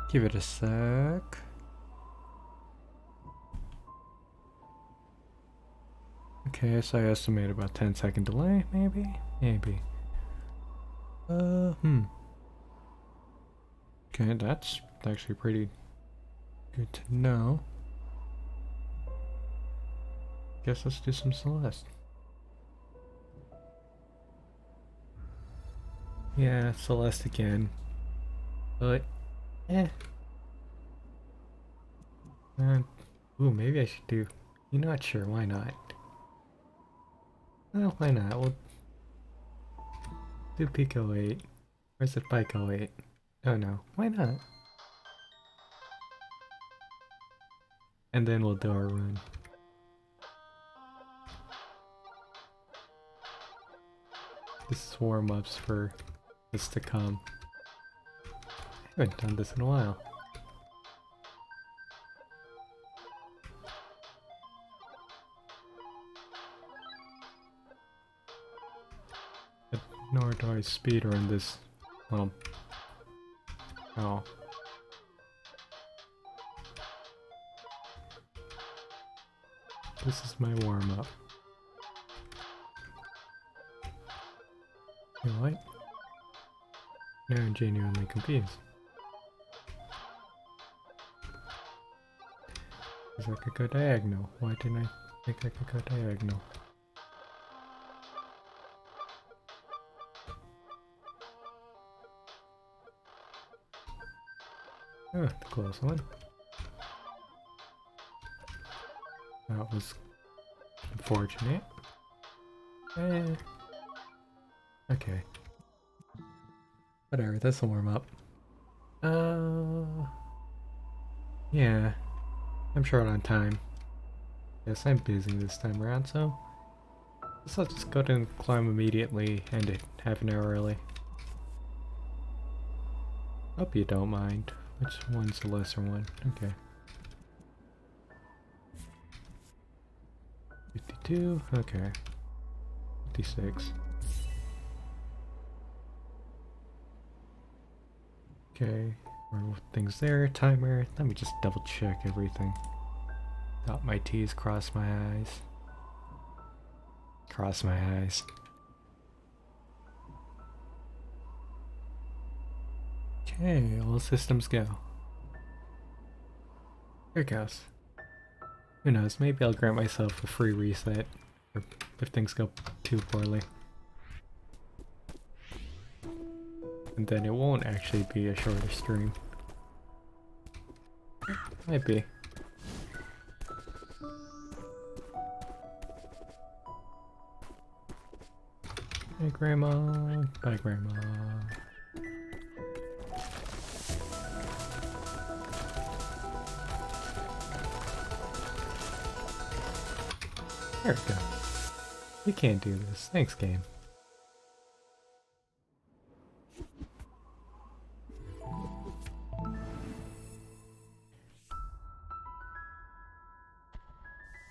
Give it a sec. Okay, so I estimate about 10-second delay, maybe? Maybe. Okay, that's actually pretty good to know. Guess let's do some Celeste. Yeah, Celeste again. But, eh. Ooh, maybe I should do... You're not sure, why not? Well, why not? We'll do Pico 8. Or is it Pico 8? Oh no, why not? And then we'll do our run. This is warm-ups for this to come. I haven't done this in a while. But nor do I speedrun this. Oh. This is my warm-up. You know what? Now I'm genuinely confused. Because I could go diagonal. Why didn't I think I could go diagonal? Oh, the close one. That was unfortunate. Okay. Whatever, that's a warm-up. Yeah. I'm short on time. Yes, I'm busy this time around, so... Guess I'll just go to climb immediately, end it half an hour early. Hope you don't mind. Which one's the lesser one? Okay. 52, okay. 56. Okay, more things there, timer. Let me just double check everything. Dot my T's, cross my I's. Cross my eyes. Okay, all systems go. Here it goes. Who knows, maybe I'll grant myself a free reset if things go too poorly. And then it won't actually be a shorter stream. Might be. Hey Grandma, bye Grandma. There we go. You can't do this. Thanks, game.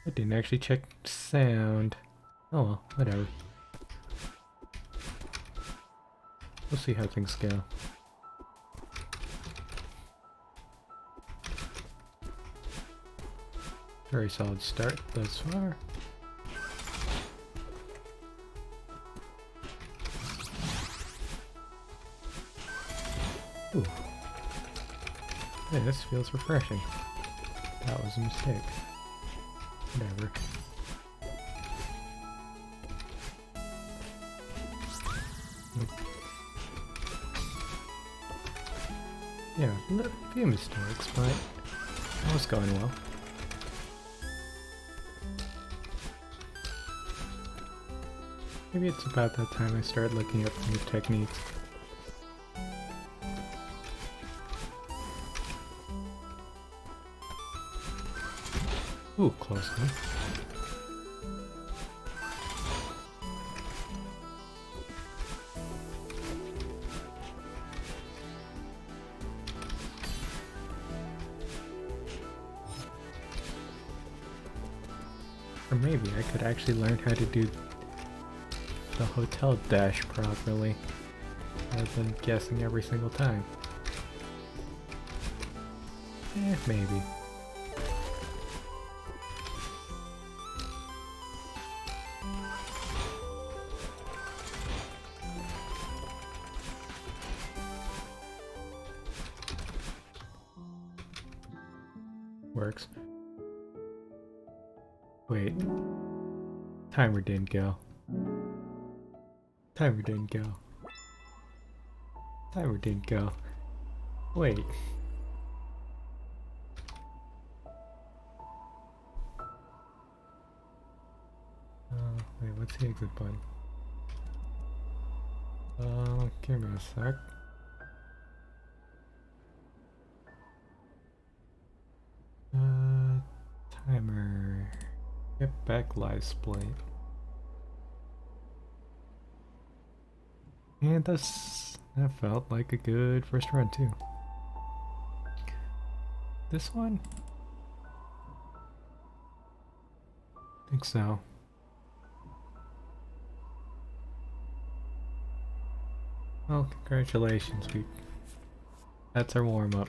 I didn't actually check sound. Oh well, whatever. We'll see how things go. Very solid start thus far. Ooh. Hey, this feels refreshing. That was a mistake. Whatever. Yeah, a few mistakes, but that was going well. Maybe it's about that time I start looking up new techniques. Ooh, close one. Or maybe I could actually learn how to do the hotel dash properly, rather than guessing every single time. Maybe. Works. Wait. Timer didn't go. Timer didn't go. Timer didn't go. Wait. Wait, what's the exit button? Give me a sec. Timer. Get back live split. And that felt like a good first run too. This one? I think so. Well, congratulations, that's our warm-up.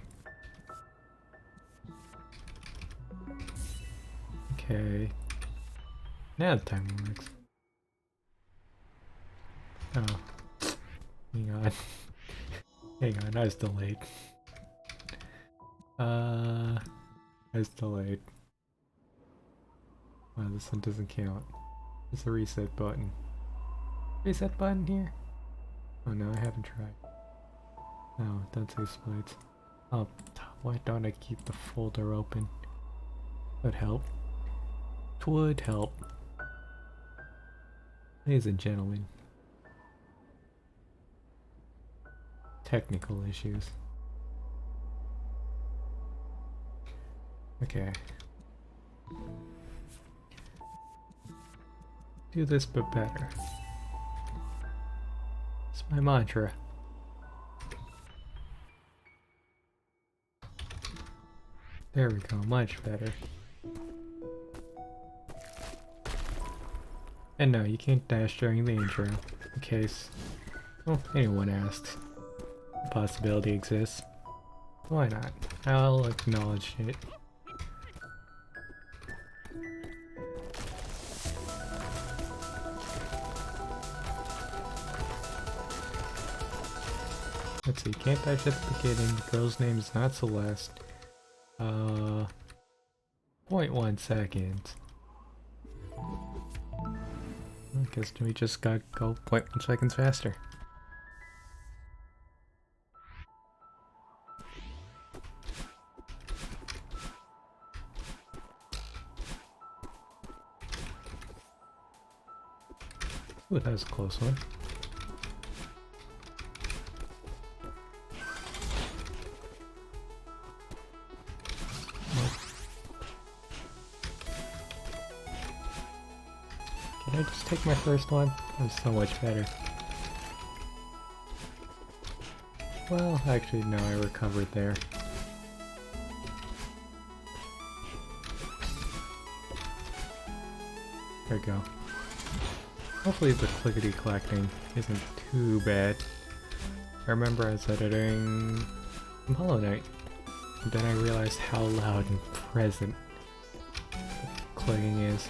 Okay. Now the timer works. Oh. Hang on. Hang on, I was delayed. I was delayed. Wow, this one doesn't count. There's a reset button. Reset button here? Oh no, I haven't tried. No, don't say splits. Oh, why don't I keep the folder open? Would help. Would help. Ladies and gentlemen. Technical issues. Okay. Do this but better. It's my mantra. There we go, much better. And no, you can't dash during the intro, in case, well, anyone asks. The possibility exists. Why not? I'll acknowledge it. Let's see, can't dash at the beginning, the girl's name is not Celeste. 0.1 seconds. I guess we just gotta go 0.1 seconds faster. Ooh, that was a close one. Can I just take my first one? That was so much better. Well, actually, no, I recovered there. There we go. Hopefully the clickety-clacking isn't too bad. I remember I was editing some Hollow Knight, and then I realized how loud and present the clicking is.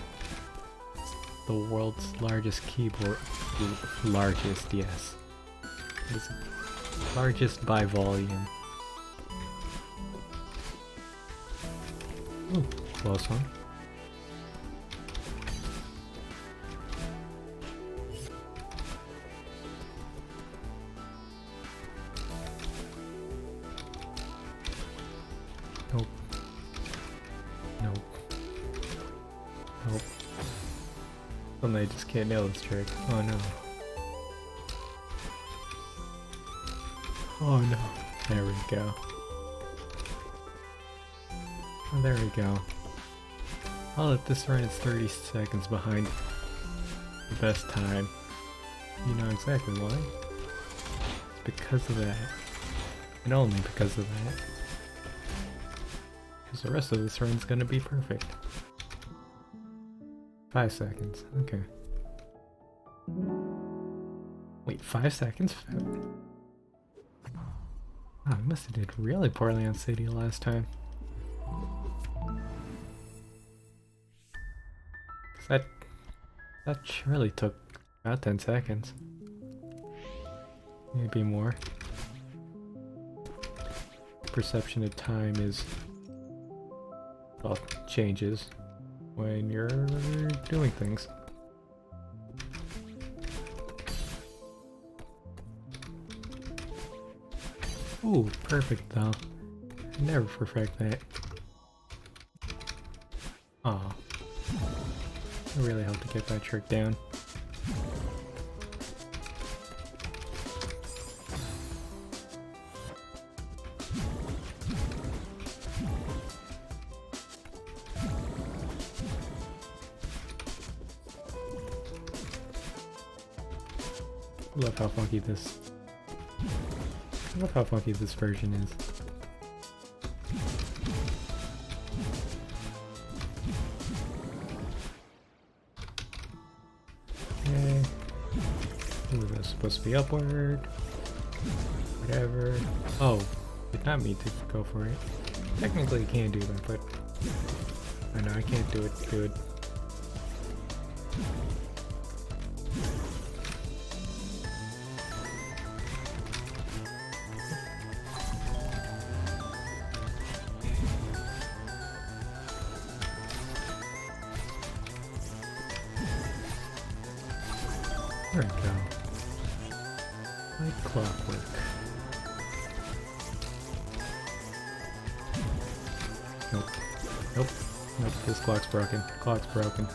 The world's largest keyboard. Largest, yes. It's largest by volume. Ooh, close one. Nope. Nope. Nope. Suddenly I just can't nail this trick. Oh no. Oh no. There we go. Oh, there we go. I'll let this run is 30 seconds behind the best time. You know exactly why. It's because of that. And only because of that. Because the rest of this run's gonna be perfect. 5 seconds, okay. Wait, 5 seconds? Oh, I must have did really poorly on City last time. That surely took about 10 seconds. Maybe more. Perception of time is... well, changes when you're doing things. Ooh, perfect though. Never perfect that. Aw. It really helped to get that trick down. Love how funky this... I love how funky this version is. Okay. Ooh, that's supposed to be upward. Whatever. Oh, did not mean to go for it. Technically you can do that, but... I know I can't do it good. There we go. Like clockwork. Nope. Nope. Nope. This clock's broken. Clock's broken.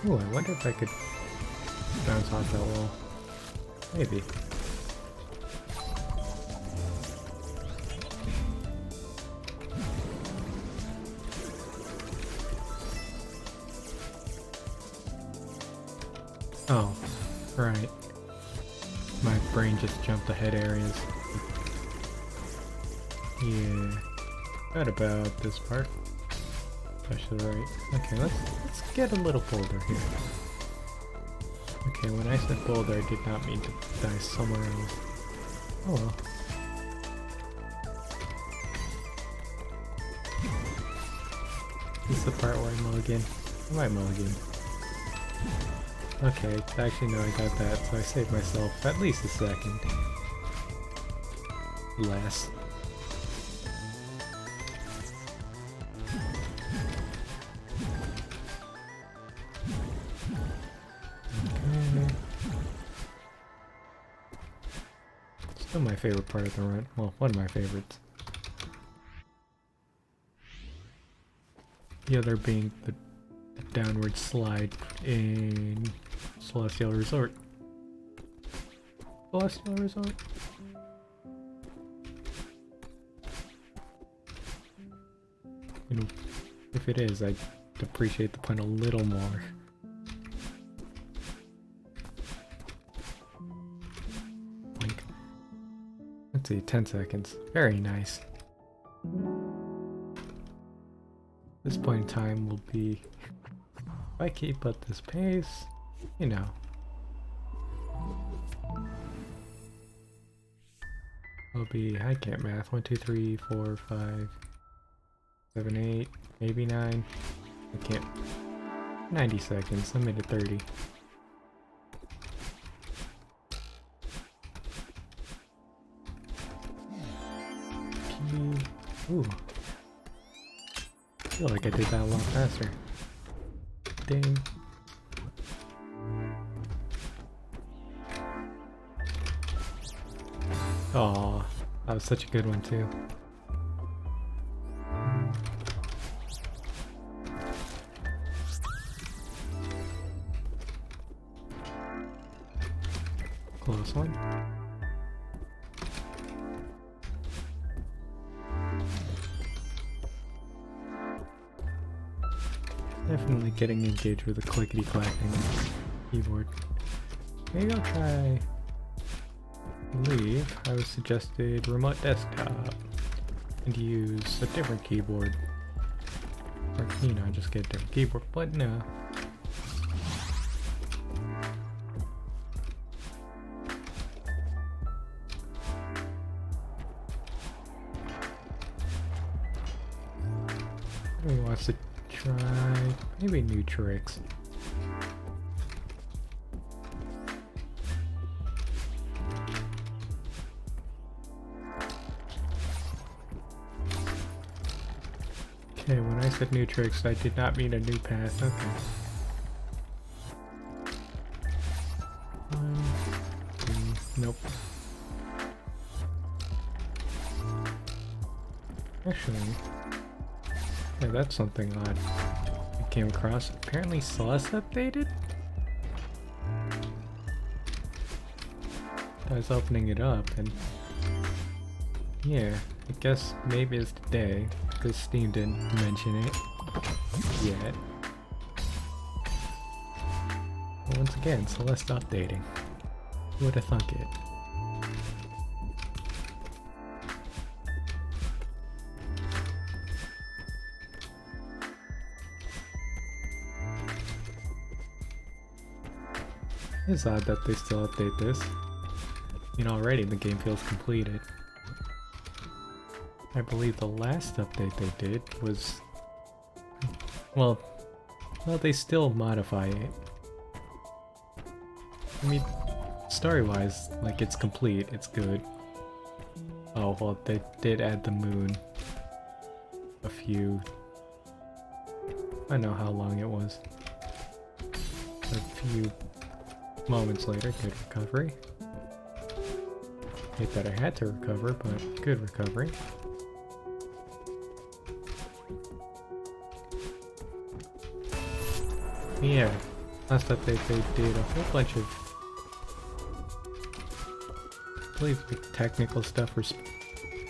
Ooh, I wonder if I could bounce off that wall. Maybe. Oh, right. My brain just jumped ahead areas. Yeah. What about this part? Especially right. Okay, let's get a little boulder here. Okay, when I said boulder, I did not mean to die somewhere else. Oh well. This is the part where I mulligan. I might mulligan. Okay, actually no, I got that, so I saved myself at least a second. Less. Okay. Still my favorite part of the run. Well, one of my favorites. The other being the downward slide in Celestial Resort. Celestial Resort? You know, if it is, I'd appreciate the pun a little more. Like, let's see, 10 seconds. Very nice. This point in time will be... if I keep up this pace, you know. I'll be, I can't math, 1, 2, 3, 4, 5, 7, 8, maybe 9. I can't. 90 seconds, I made it 30. Ooh. I feel like I did that a lot faster. Dang. Aw, that was such a good one too. Close one. Definitely getting engaged with the clickety-clacking keyboard. Maybe I'll try... I believe I was suggested remote desktop and use a different keyboard. Or, you know, just get a different keyboard, but no. He wants to try maybe new tricks. Okay, when I said new tricks, I did not mean a new path. Okay. 1, 2, nope. Actually, yeah, that's something odd I came across. Apparently Celeste updated? I was opening it up and yeah, I guess maybe it's today because Steam didn't mention it yet. But once again, Celeste updating. Who would have thunk it? It's odd that they still update this. You know, already the game feels completed. I believe the last update they did was... Well, they still modify it. I mean, story-wise, like, it's complete, it's good. Oh, well, they did add the moon. A few... I know how long it was. A few moments later, good recovery. Hate that I had to recover, but good recovery. Yeah, last update they did a whole bunch of, I believe, like, technical stuff.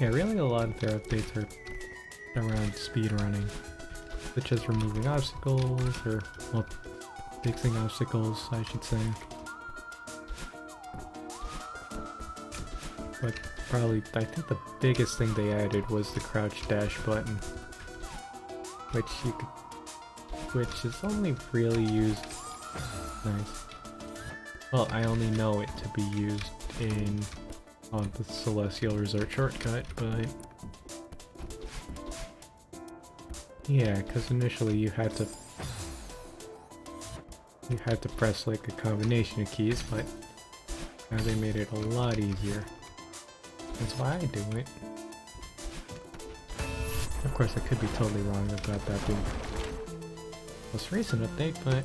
Yeah, really a lot of their updates are around speedrunning, such as removing obstacles, or, well, fixing obstacles, I should say. But probably, I think the biggest thing they added was the crouch dash button, which you could, which is only really used, nice. Well, I only know it to be used on the Celestial Resort shortcut, but yeah, because initially you had to press like a combination of keys, but now they made it a lot easier. That's why I do it. Of course, I could be totally wrong about that being most recent update, but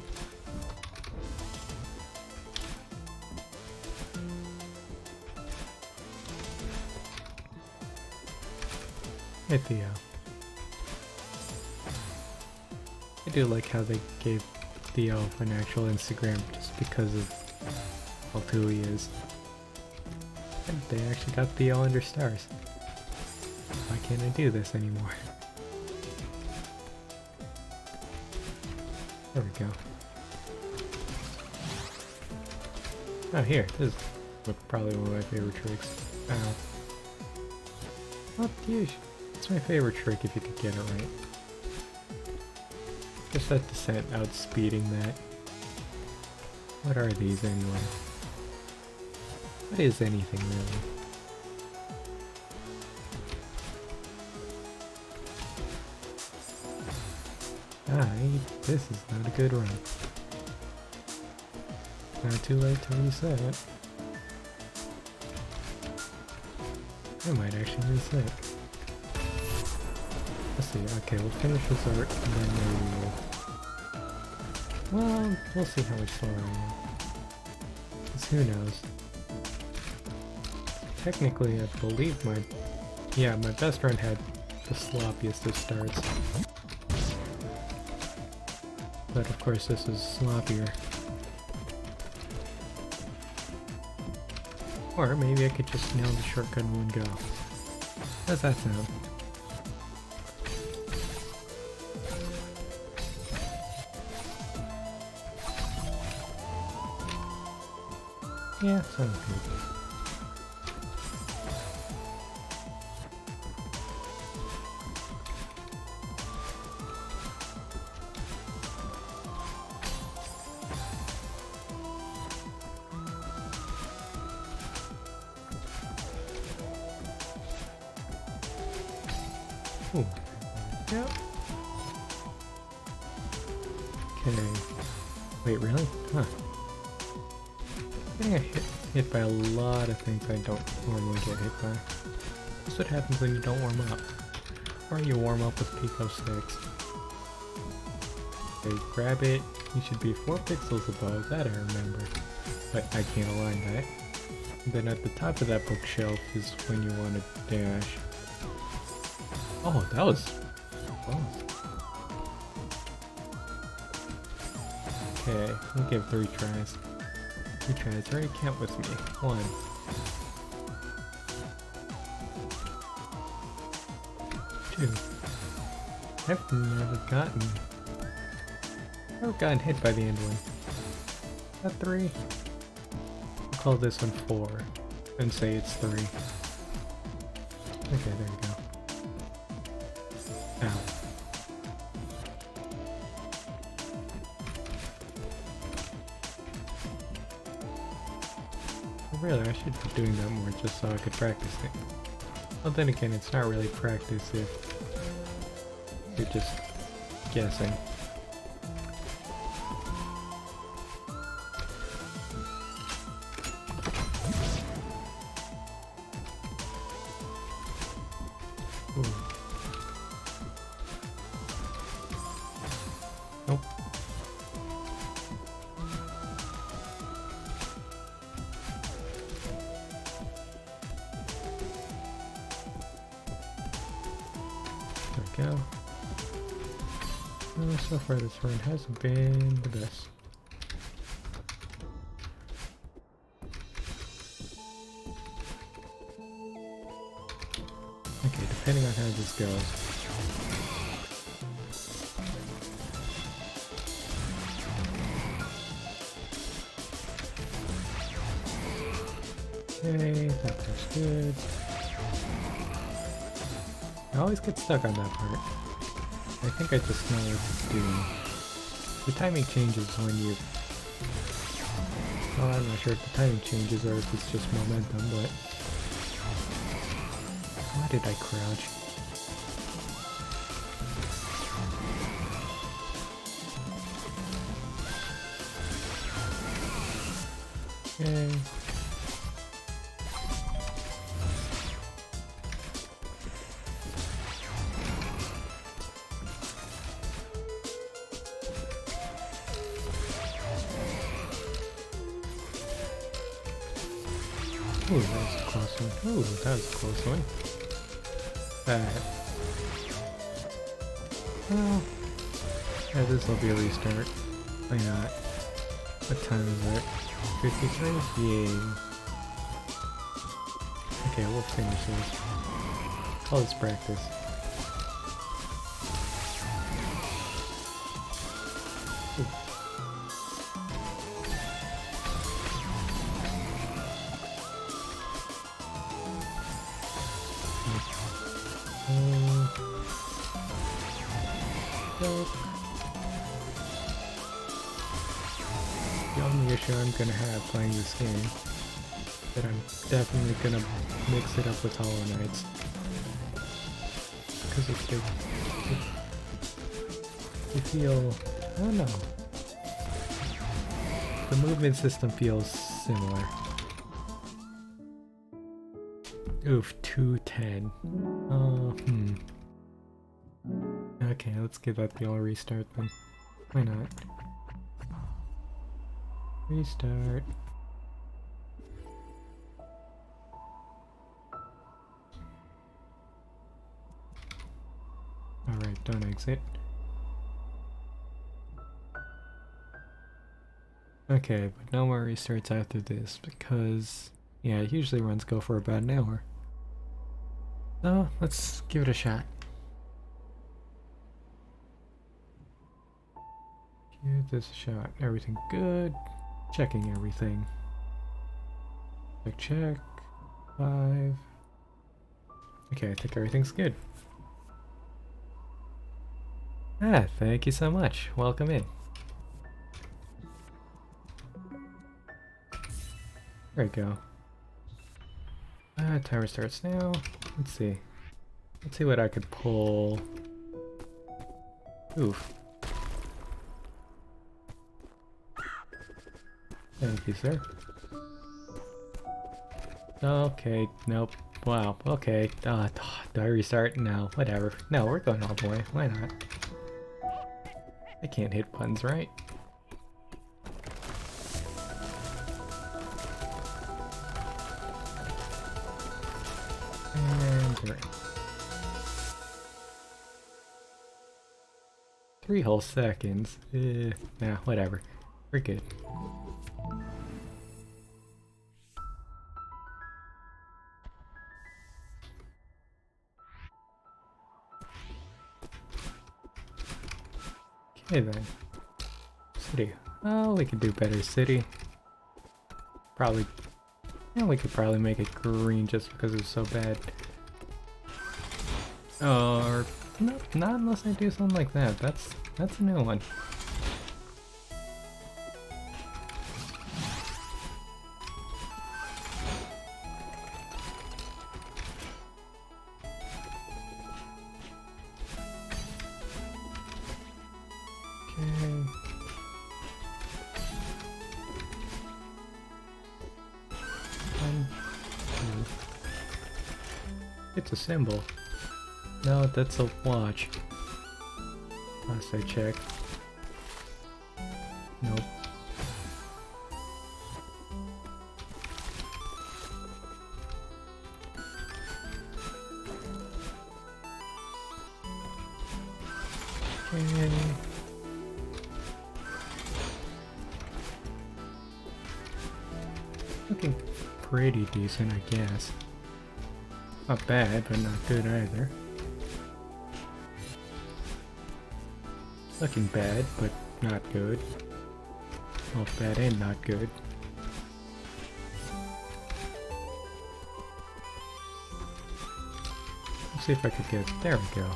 hey Theo. I do like how they gave Theo an actual Instagram just because of how cool he is. And they actually got Theo under stars. Why can't I do this anymore? There we go. Oh, here. This is probably one of my favorite tricks. Not huge. It's my favorite trick if you could get it right. Just that descent outspeeding that. What are these anyway? What is anything really? This is not a good run. Not too late to reset. I might actually reset. Let's see, okay, we'll finish this art and then maybe well, we'll see how much slower I am. 'Cause who knows? Technically, I believe my best run had the sloppiest of starts. But of course this is sloppier. Or maybe I could just nail the shortcut in one go. How's that sound? Yeah, sounds good. Ooh. Yep. Okay. Wait, really? Huh. Getting hit by a lot of things I don't normally get hit by. That's what happens when you don't warm up. Or you warm up with Pico sticks. Okay, grab it. You should be 4 pixels above, that I remember. But I can't align that. And then at the top of that bookshelf is when you want to dash. Oh, that was close. Okay, we'll give 3 tries. 3 tries, already count with me. 1. 2. I've never gotten hit by the end one. Is that 3? I'll call this one 4 and say it's 3. Okay, there you go. Ow. Really, I should be doing that more just so I could practice it. Well, then again, it's not really practice if you're just guessing. Ooh. Nope. There we go. So far this run hasn't been the best. Okay, depending on how this goes. Okay, that part's good. I always get stuck on that part. I think I just know what it's doing. The timing changes when you... Well, I'm not sure if the timing changes or if it's just momentum, but... Why did I crouch? Okay. Ooh, that was a close one. Ooh, that was a close one. That. Well, yeah, this will be a restart. Why not? What time is it? 53? Yay. Okay, we'll finish this. Call this practice. Ooh. The only issue I'm gonna have playing this game, but I'm definitely gonna mix it up with Hollow Knights. Because they feel, I don't know. The movement system feels similar. Oof, 210. Okay, let's give that the only restart then. Why not? Restart. Alright, don't exit. Okay, but no more restarts after this because, yeah, usually runs go for about an hour. So, let's give it a shot. Give this a shot. Everything good. Checking everything. Check. 5. Okay, I think everything's good. Ah, thank you so much. Welcome in. There we go. Timer starts now. Let's see. Let's see what I could pull. Oof. Thank you, sir. Okay, nope. Wow, okay. Do I restart? No, whatever. No, we're going all the way. Why not? I can't hit buttons, right? And you're in. 3 whole seconds. Nah, whatever. We're good. Okay then. City. Oh, we could do better city. Probably. Yeah, we could probably make it green just because it's so bad. Or no, not unless I do something like that. That's a new one. Okay. One, two. It's a symbol. No, that's a watch. Last I checked. Nope. Okay. Looking pretty decent, I guess. Not bad, but not good either. Looking bad, but not good. Well, bad and not good. Let's see if I could get... There we go.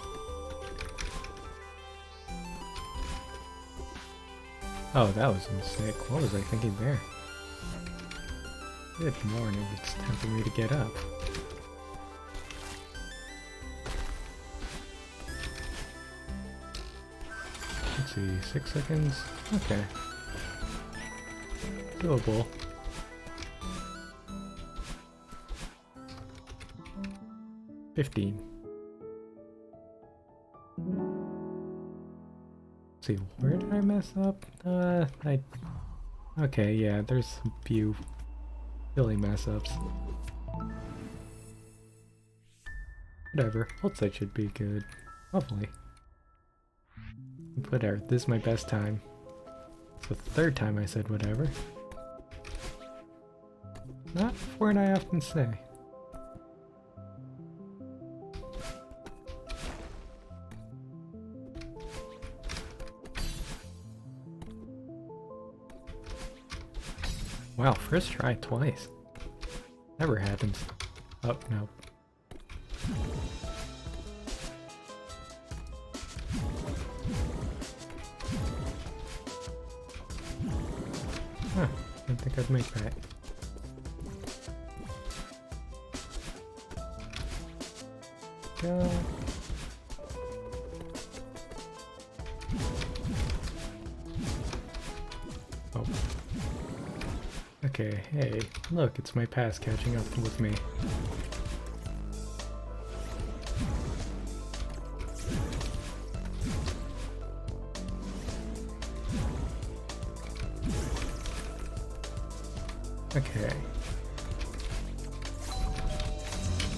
Oh, that was a mistake. What was I thinking there? Good morning. It's time for me to get up. Let's see, 6 seconds? Okay. Doable. $15. Let's see, where did I mess up? Okay, yeah, there's a few silly mess ups. Whatever, outside should be good. Hopefully. Whatever, this is my best time. It's the 3rd time I said whatever. Not a word I often say. Wow, first try twice. Never happens. Oh, no. Huh, didn't think I'd make that. Go. Oh. Okay, hey, look, it's my past catching up with me. Okay.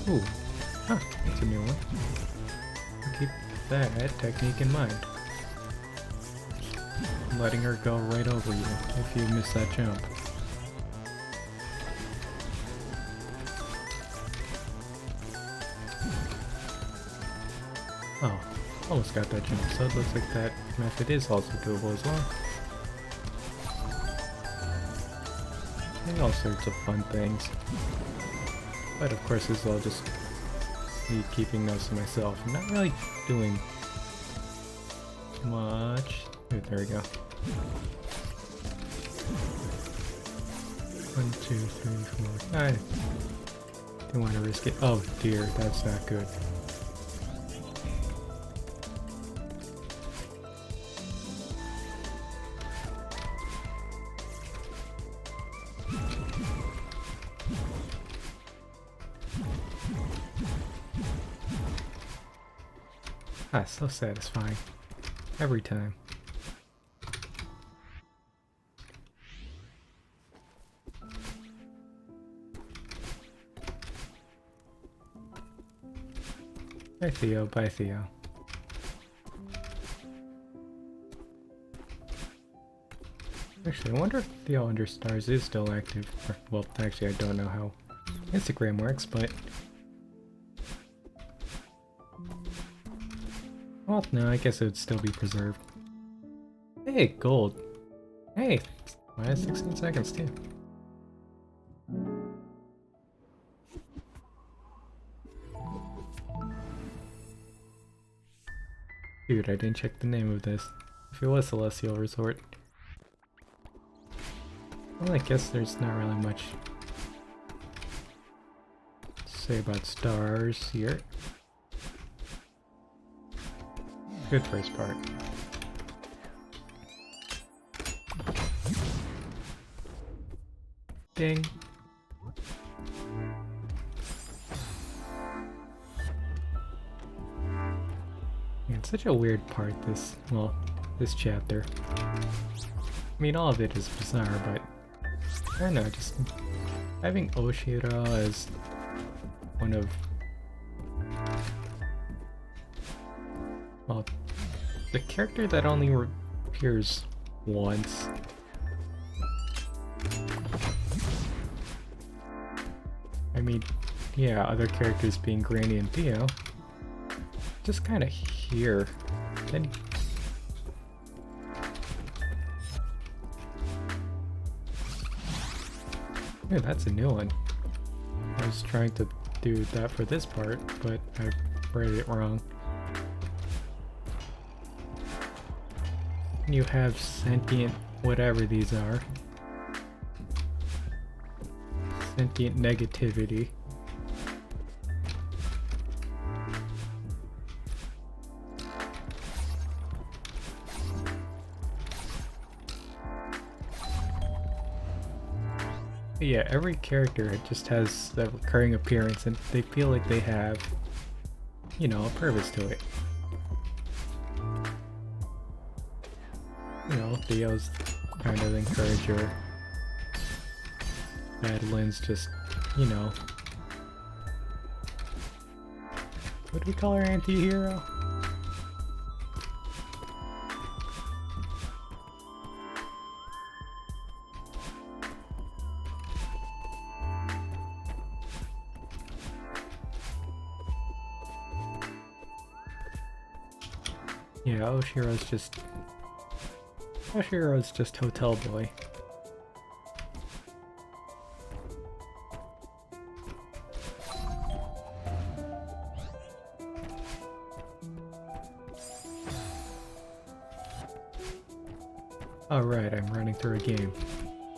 Ooh. Huh, that's a new one. I'll keep that technique in mind. Letting her go right over you if you miss that jump. Oh, almost got that jump, so it looks like that method is also doable as well. And all sorts of fun things. But of course this is all just me keeping those to myself. I'm not really doing much. Ooh, there we go. 1, 2, 3, 4, 5. Don't want to risk it. Oh dear, that's not good. Ah, so satisfying. Every time. Bye Theo, bye Theo. Actually, I wonder if Theo Understars is still active. Or, well, actually I don't know how Instagram works, but... Well, no, I guess it would still be preserved. Hey, gold. Hey, minus 16 seconds too. Dude, I didn't check the name of this. If it was Celestial Resort. Well, I guess there's not really much to say about stars here. Good first part. Ding. Yeah, it's such a weird part, this chapter. I mean, all of it is bizarre, but I don't know, just having Oshira as one of, well, the character that only appears once. I mean, yeah, other characters being Granny and Theo, just kind of here. Then yeah, that's a new one. I was trying to do that for this part, but I read it wrong. You have sentient whatever these are. Sentient negativity. But yeah, every character just has that recurring appearance and they feel like they have, you know, a purpose to it. You know, Theo's kind of encourager. Madeline's just, you know. What do we call her, anti-hero? Yeah, Oshiro's just Hotel Boy. Oh right, I'm running through a game.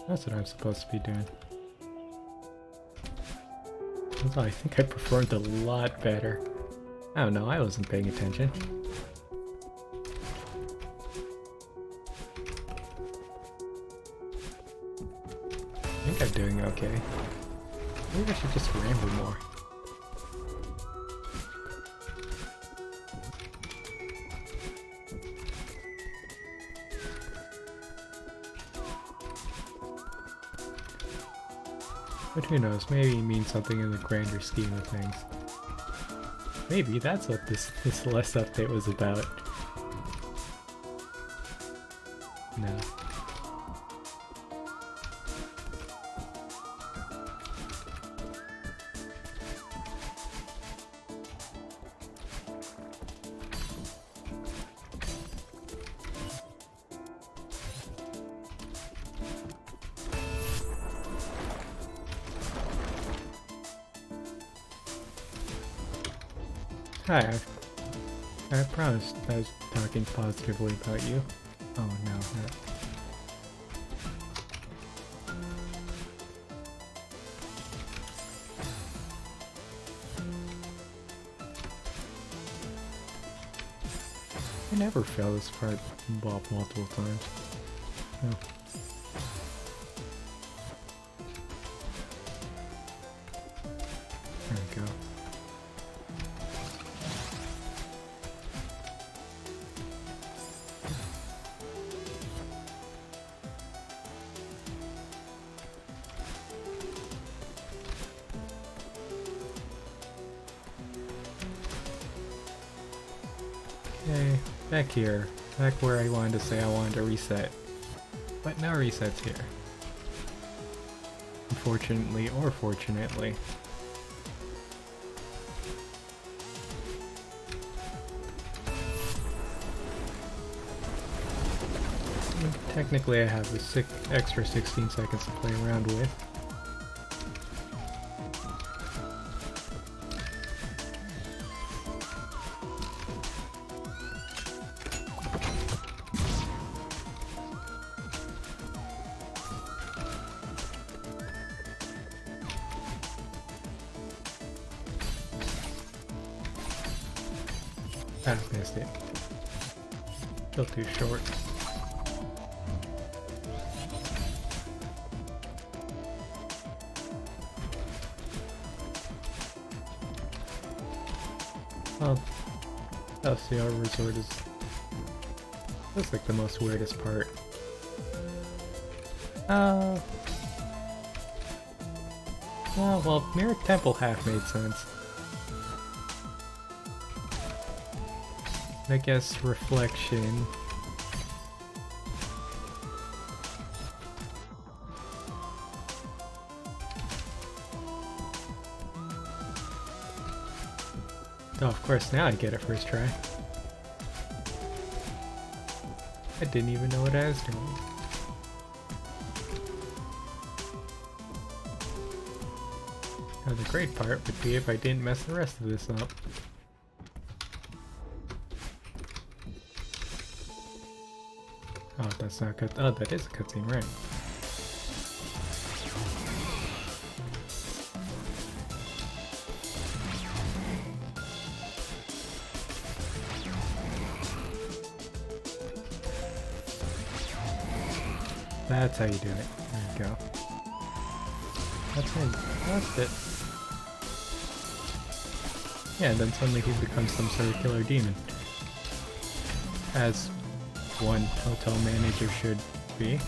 That's what I'm supposed to be doing. Although I think I performed a lot better. I don't know, I wasn't paying attention. I think I'm doing okay. Maybe I should just ramble more. But who knows, maybe it means something in the grander scheme of things. Maybe that's what this Celeste update was about. No. Hi, I promised I was talking positively about you. Oh no. I never fail this part multiple times. No. There we go. Okay, back here. Back where I wanted to say I wanted to reset. But no resets here. Unfortunately or fortunately. Technically I have the extra 16 seconds to play around with. I missed it. Still too short. Well, LCR Resort is... that's like the most weirdest part. Well, Mirror Temple half made sense. I guess Reflection... oh, of course, now I get it first try. I didn't even know what I was doing. Now the great part would be if I didn't mess the rest of this up. Oh, that's not cut. Oh, that is a cutscene, right? That's how you do it. There you go. That's it. That's it. Yeah, and then suddenly he becomes some sort of killer demon. As one hotel manager should be.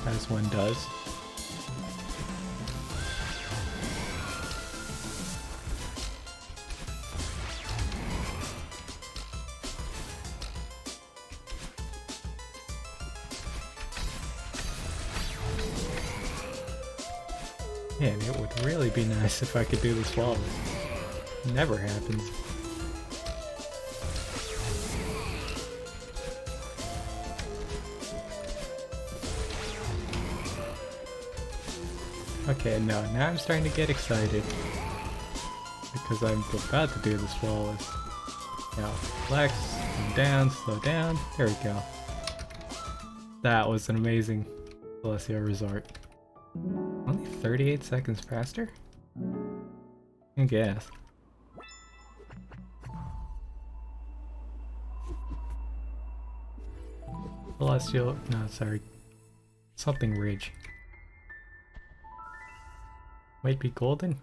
As one does. Man, it would really be nice if I could do this flawless. Never happens. Okay, no, now I'm starting to get excited. Because I'm about to do this flawless. Now, relax, slow down, there we go. That was an amazing Celeste Resort. Only 38 seconds faster? I guess. Celestial, no, sorry. Something Ridge. Might be golden?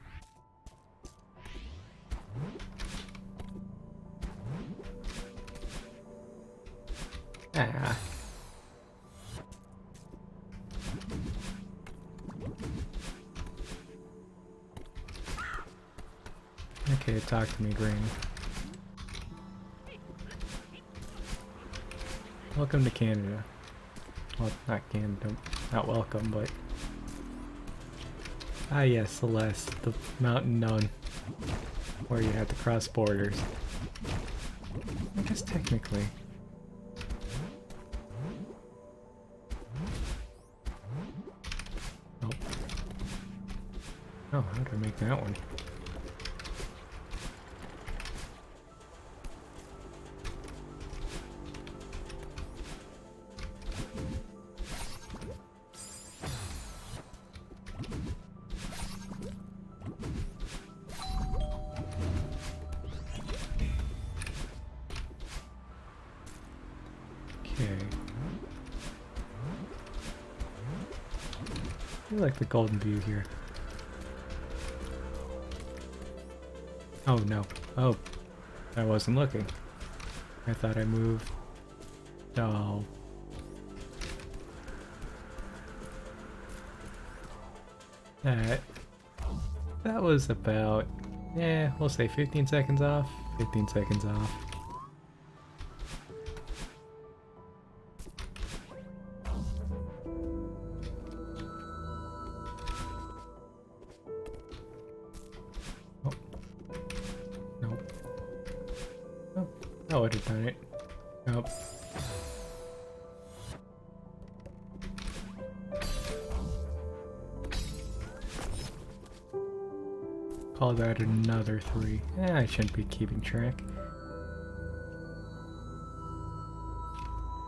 Ah. Okay, talk to me, Granny. Welcome to Canada. Well, not Canada, not welcome, but... ah yes, Celeste, the mountain known where you have to cross borders. I guess technically. Nope. Oh, how do I make that one? I like the golden view here. Oh no. Oh. I wasn't looking. I thought I moved. Oh. That was about Yeah, we'll say 15 seconds off. 15 seconds off. Oh. Nope. Nope. That would have done it. Nope. Call that another 3. I shouldn't be keeping track.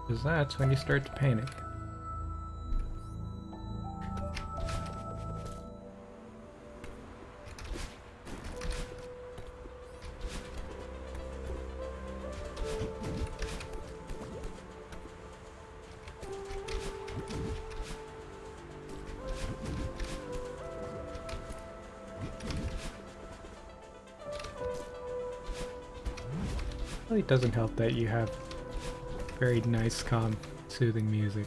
Because that's when you start to panic. It doesn't help that you have very nice, calm, soothing music.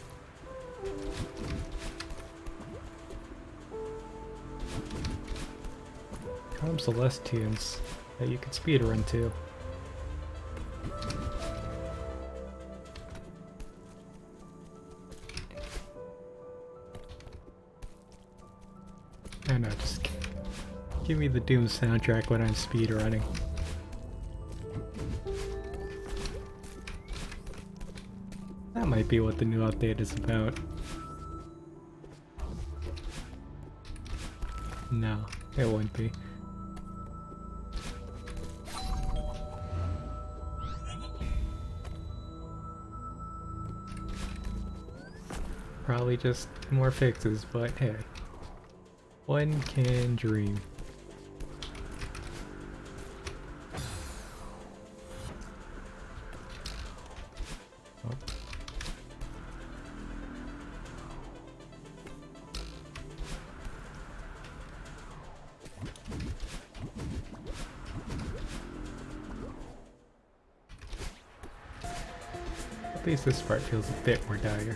Calm Celeste tunes that you can speedrun to. I know, just give me the Doom soundtrack when I'm speedrunning. That might be what the new update is about. No, it wouldn't be. Probably just more fixes, but hey. One can dream. At least this part feels a bit more dire.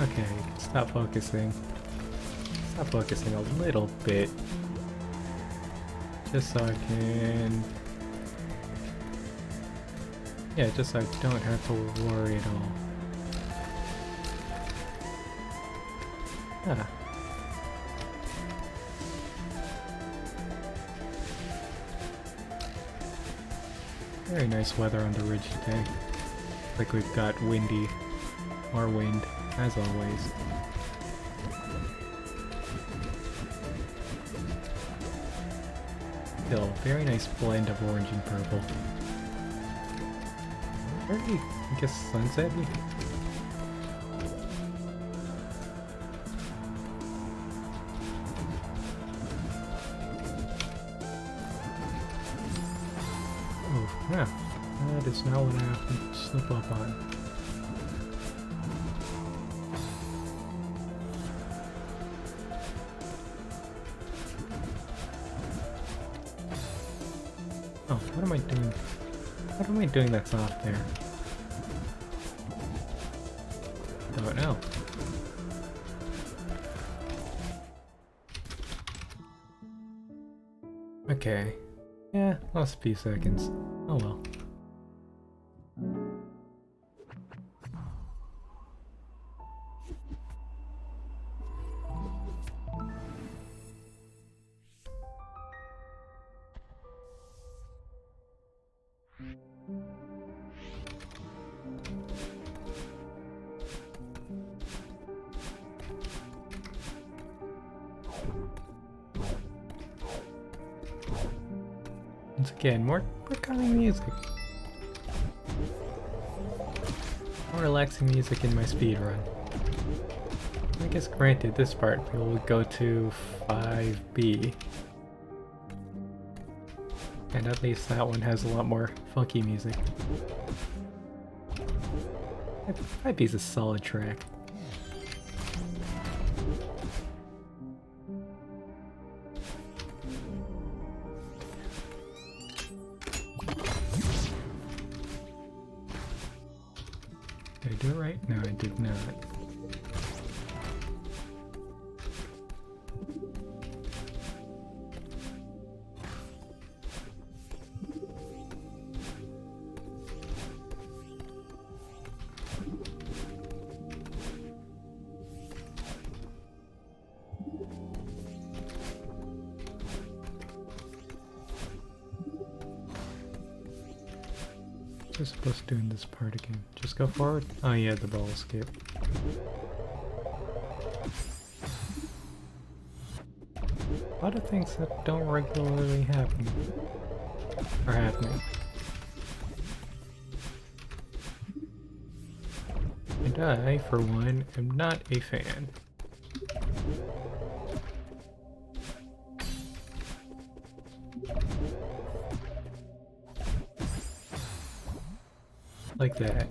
Okay, stop focusing. Stop focusing a little bit. Just so I can... Yeah, just so I don't have to worry at all. Ah. Very nice weather on the ridge today. Like we've got windy, more wind, as always. Still, very nice blend of orange and purple. Very, I guess, sunset-y. Oh, yeah. That is not what I have to slip up on. Oh, what am I doing? What am I doing that's off there? Don't know. Okay. Yeah, lost a few seconds. Oh well. Once again, more calming music. More relaxing music in my speedrun. I guess granted, this part we will go to 5B. And at least that one has a lot more funky music. 5B's a solid track. Did I do it right? No, I did not. We're supposed to do in this part again. Just go forward? Oh yeah, the ball escape. A lot of things that don't regularly happen are happening. And I, for one, am not a fan. Like that.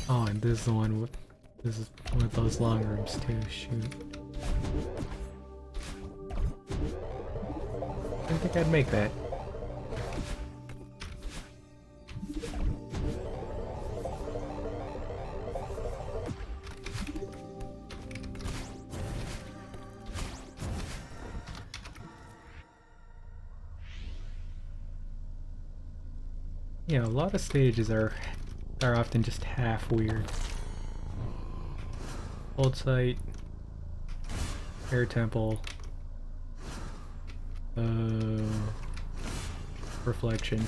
Oh, and this is the one with, this is one of those long rooms too, shoot. I didn't think I'd make that. You know, a lot of stages are often just half weird. Old site, air temple, reflection.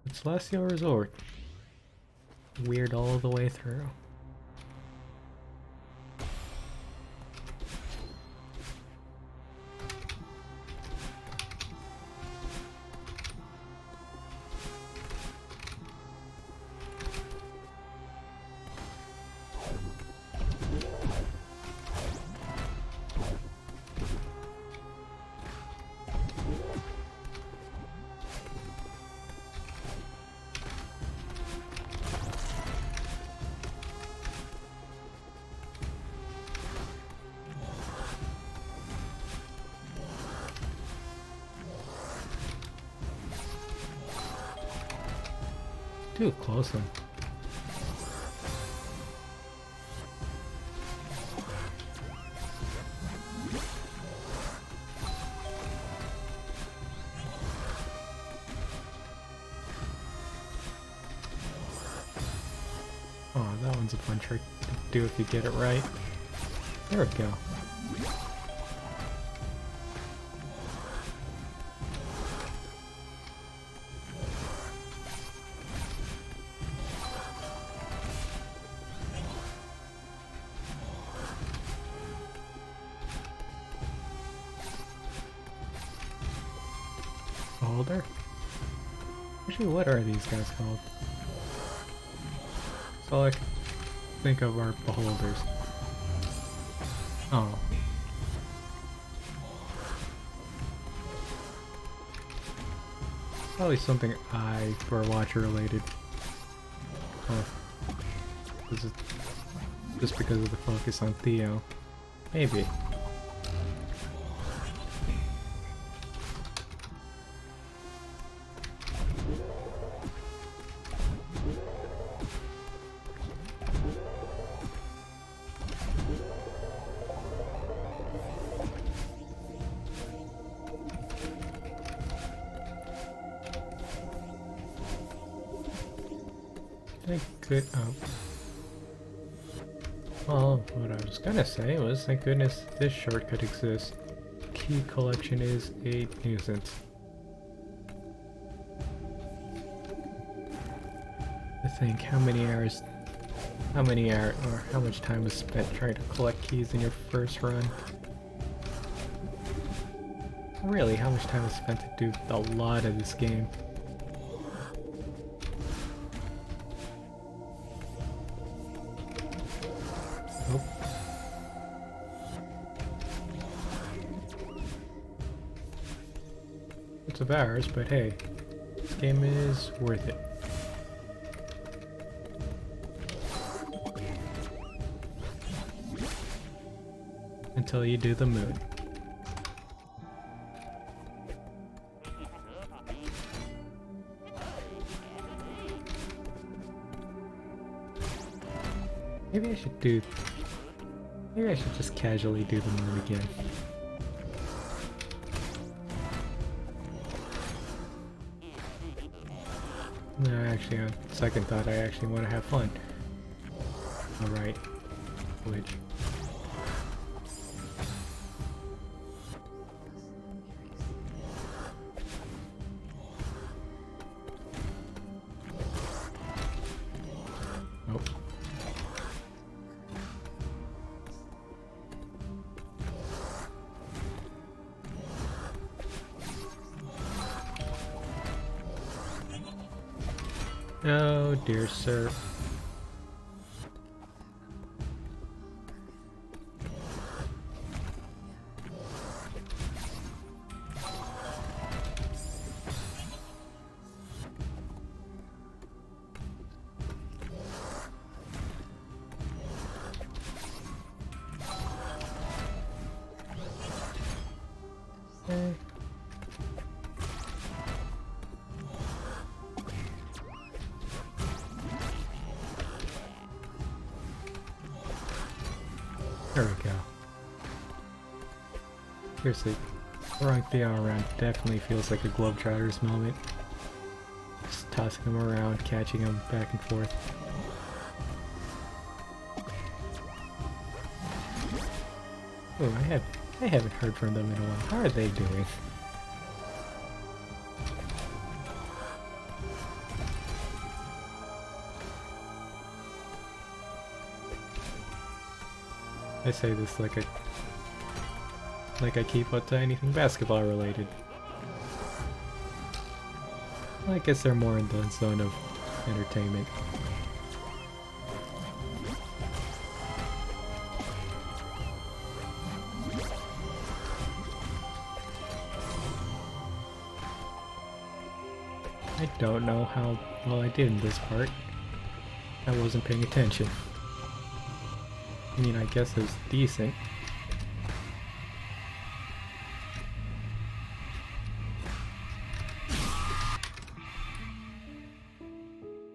It's Celestial Resort. Weird all the way through. Too close one. Oh, that one's a fun trick to do if you get it right. There we go. Beholder? Actually, what are these guys called? So all I can think of are beholders. Oh. Probably something Eye or Watcher related. Oh. This is just because of the focus on Theo. Maybe. Good. Oh. Well, what I was gonna say was, thank goodness this shortcut exists. Key collection is a nuisance. I think how much time was spent trying to collect keys in your first run? Really, how much time was spent to do a lot of this game? of hours, but hey, this game is worth it. Until you do the moon. Maybe I should just casually do the moon again. No, actually, on second thought, I actually want to have fun. Alright. Which? Nope. Oh dear sir. Okay. There we go. Seriously, throwing Theo around definitely feels like a Globetrotters moment. Just tossing him around, catching him back and forth. Oh, I haven't heard from them in a while. How are they doing? I say this like I keep up to anything basketball related. I guess they're more in the zone of entertainment. I don't know how well I did in this part. I wasn't paying attention. I mean, I guess it was decent.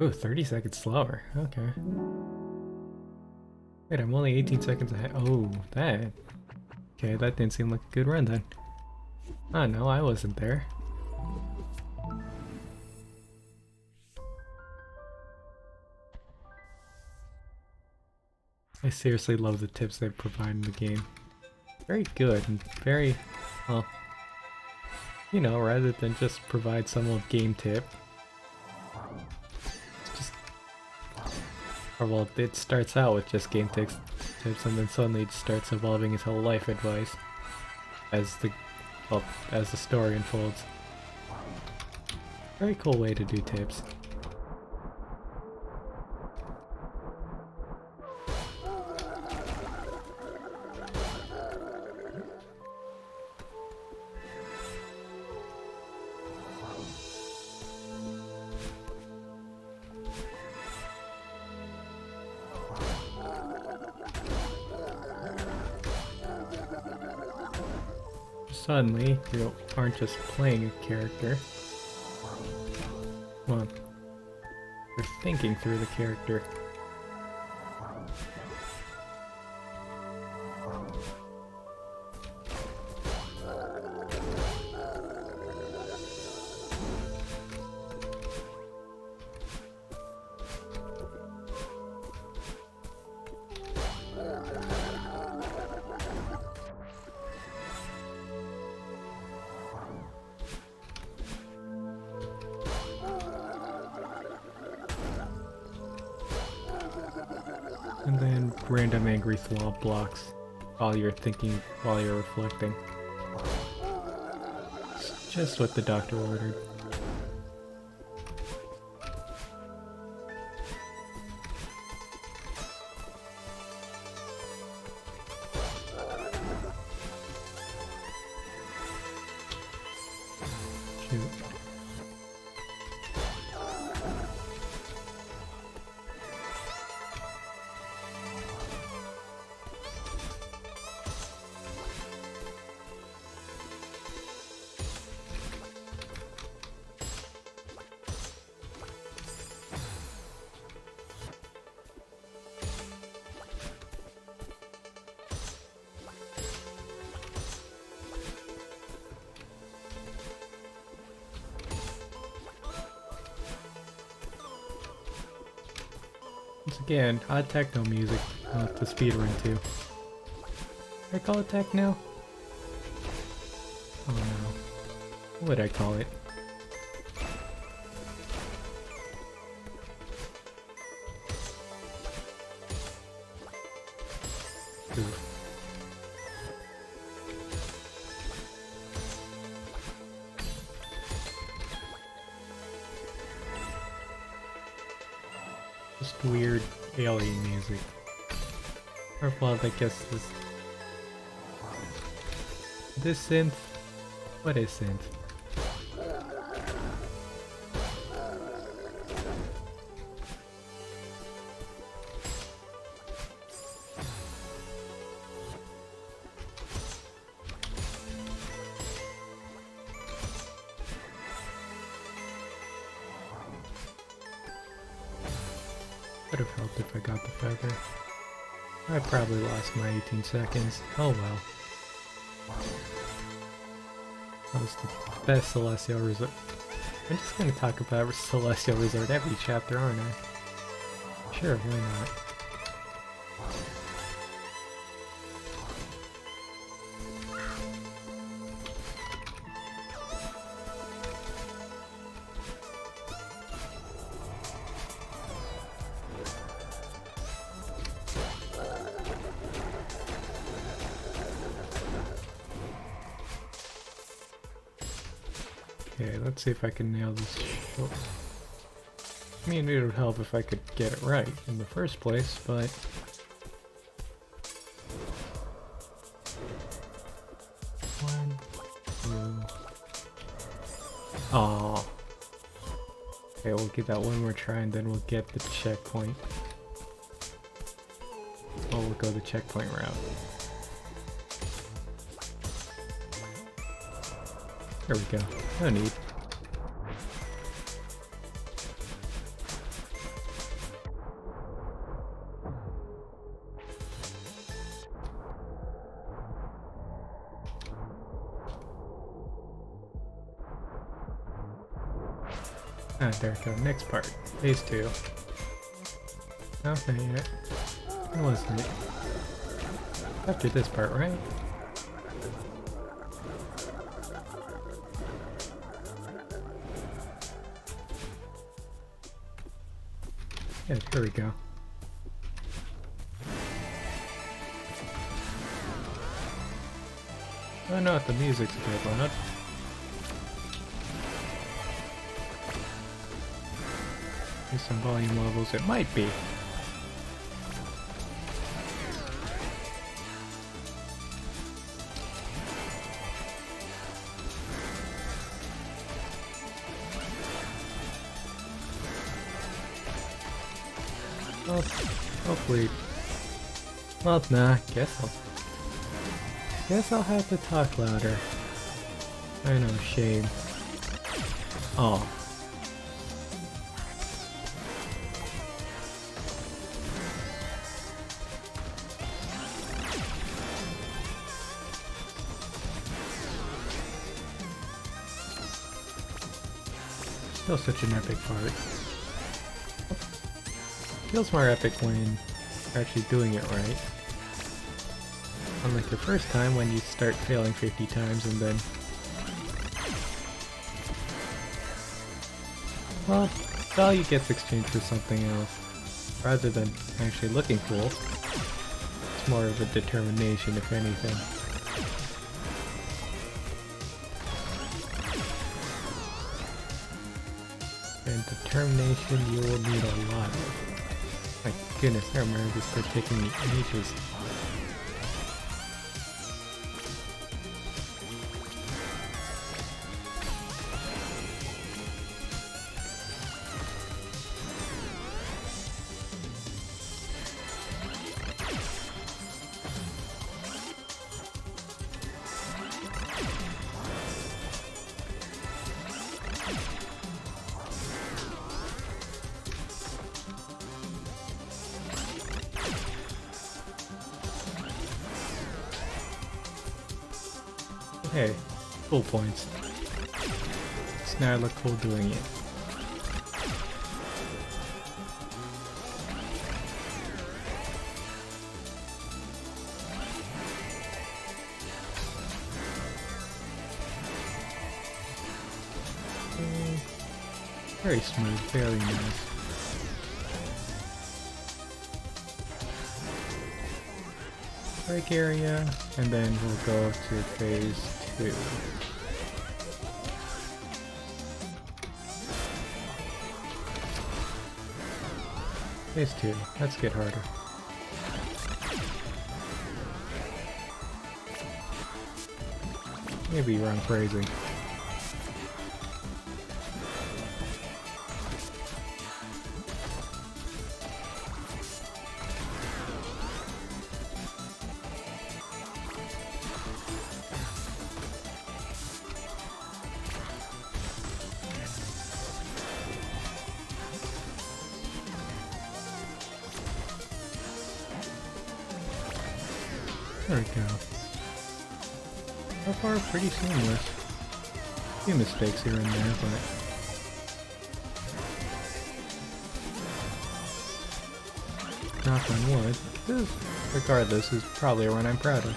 Oh, 30 seconds slower. Okay. Wait, I'm only 18 seconds ahead. Oh, that. Okay, that didn't seem like a good run then. Oh no, I wasn't there. I seriously love the tips they provide in the game. Very good and very, well, you know, rather than just provide some old game tip. It's just, or well, it starts out with just game tips and then suddenly it starts evolving into life advice as the, well, as the story unfolds. Very cool way to do tips. Suddenly, you aren't just playing a character. Well, you're thinking through the character. And then random angry swamp blocks while you're thinking, while you're reflecting. It's just what the doctor ordered. Shoot. Once again, odd techno music to speedrun to. Did I call it techno? Oh no. What would I call it? Oof. Just weird alien music. Or well, I guess this synth. What is synth? Would have helped if I got the feather. I probably lost my 18 seconds. Oh well. That was the best Celestial Resort. I'm just gonna talk about Celestial Resort every chapter, aren't I? Sure, why not? Okay, let's see if I can nail this short. I mean, it would help if I could get it right in the first place, but... One, two... Aww. Okay, we'll give that one more try and then we'll get the checkpoint. Oh, we'll go the checkpoint route. There we go. No need. Ah, there we go. Next part. Phase 2. No, not yet. It wasn't it. After this part, right? Yeah, here we go. Oh no, the music's good, loud. There's some volume levels, it might be. Well, hopefully. Well, nah, guess I'll have to talk louder. I know, shame. Oh. Still such an epic part. Feels more epic when you're actually doing it right. Unlike the first time when you start failing 50 times and then... Well, value gets exchanged for something else. Rather than actually looking cool, it's more of a determination if anything. And determination you will need a lot of. My goodness, I remember this part taking me ages. Hey, cool points. So now I look cool doing it. Very smooth, very nice. Break area, and then we'll go to phase 2. Phase 2, let's get harder. Maybe wrong phrasing. There we go. So far, pretty seamless. A few mistakes here and there, but... knock on wood. This, regardless, is probably a run I'm proud of.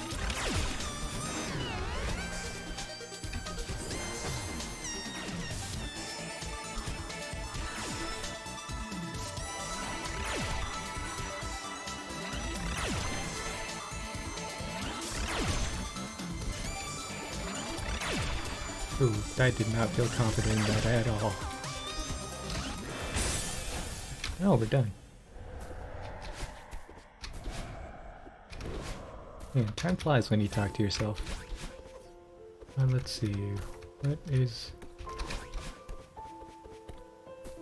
Ooh, I did not feel confident in that at all. Oh, we're done. Yeah, time flies when you talk to yourself. Let's see. What is...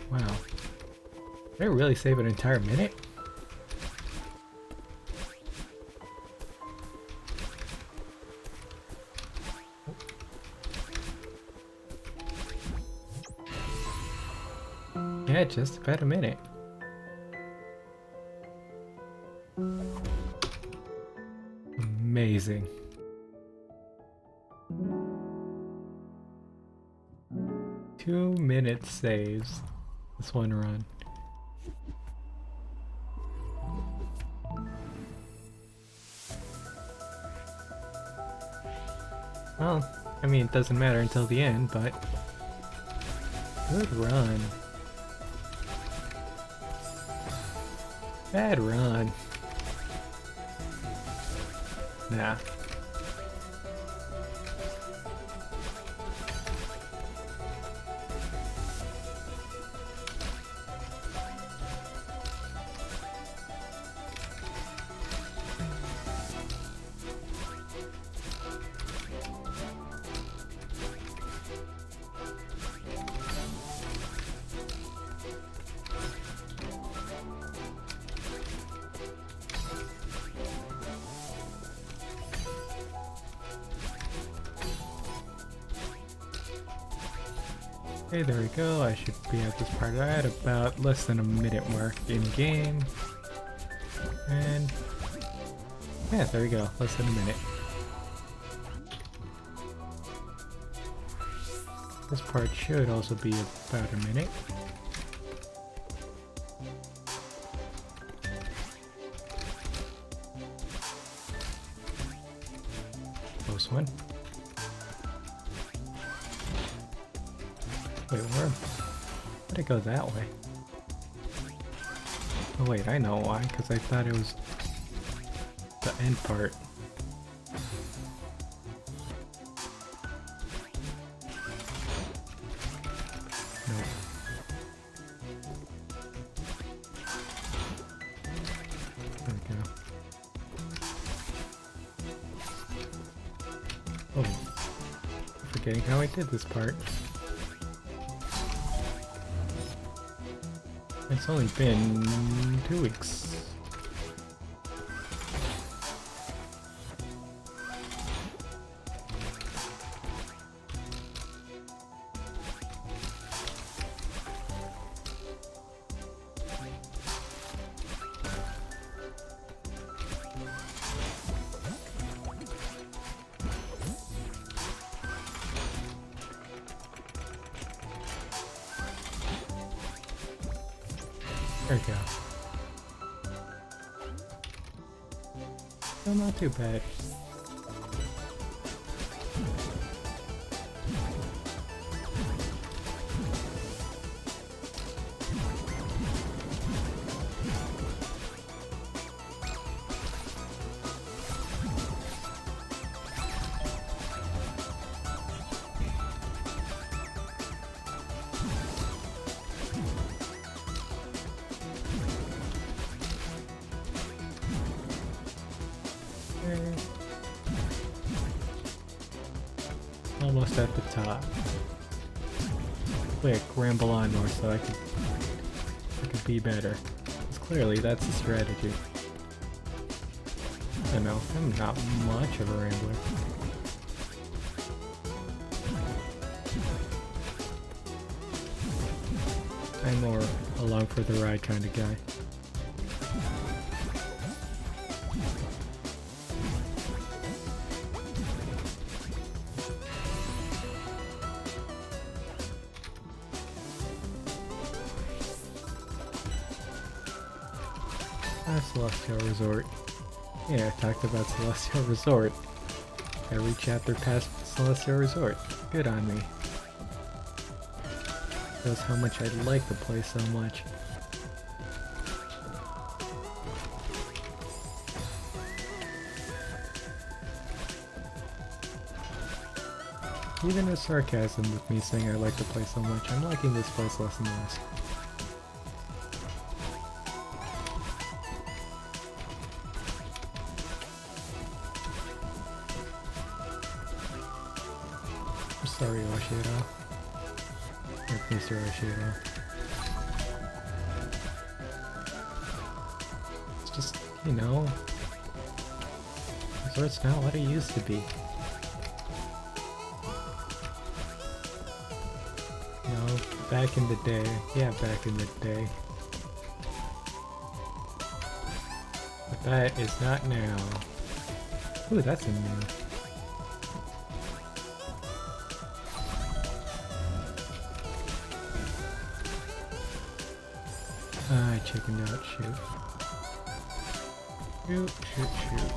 wow. Did I really save an entire minute? Yeah, just about a minute. Amazing. Two minutes saves this one run. Well, I mean, it doesn't matter until the end, but good run. Bad run. Nah. Okay, there we go. I should be at this part at about less than a minute mark in game. And yeah, there we go. Less than a minute. This part should also be about a minute. Close one. Wait, where did it go that way? Oh wait, I know why, because I thought it was the end part. Nope. There we go. Oh, I'm forgetting how I did this part. It's only been 2 weeks. There we go. Still not too bad. Almost at the top. Quick, ramble on more so I could be better. Because clearly that's the strategy. I don't know, I'm not much of a rambler. I'm more along for the ride kind of guy. Celestial Resort. Yeah, I talked about Celestial Resort. Every chapter past Celestial Resort. Good on me. Shows how much I like the place so much. Even the sarcasm with me saying I like the place so much, I'm liking this place less and less. Sorry, Oshiro. Or Mr. Oshiro. It's just, you know, resort's not what it used to be. You know, back in the day. Yeah, back in the day. But that is not now. Ooh, that's a new. I chickened out, shoot. Shoot, shoot, shoot.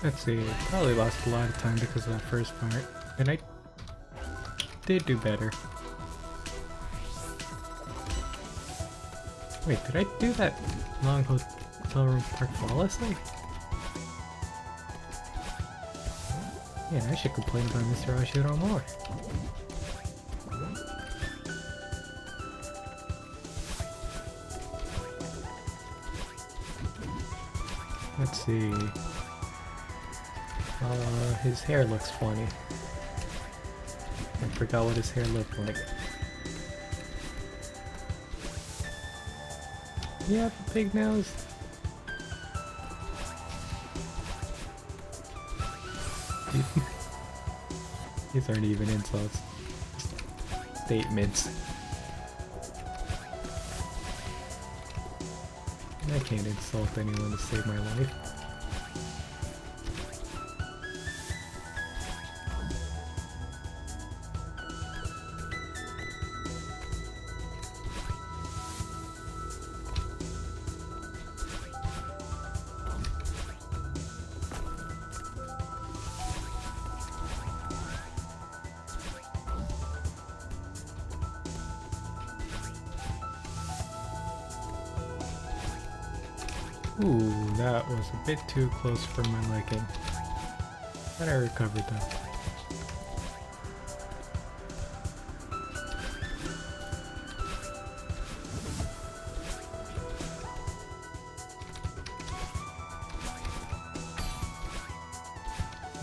Let's see, probably lost a lot of time because of that first part, and I did do better. Wait, did I do that long hotel room part flawlessly? Yeah, I should complain about Mr. Oshiro more. Let's see. His hair looks funny. I forgot what his hair looked like. You have a pig nose? These aren't even insults. Statements. I can't insult anyone to save my life. Ooh, that was a bit too close for my liking. But I recovered though.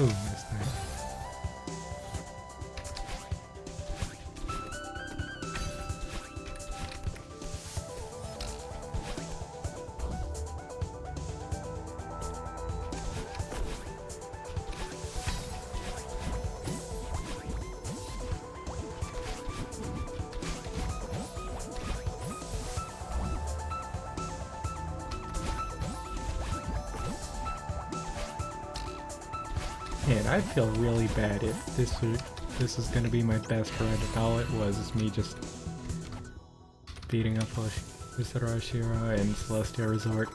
Ooh, missed that. Man, I'd feel really bad if this is gonna be my best run and all it was is me just beating up Usarashira and Celeste Resort.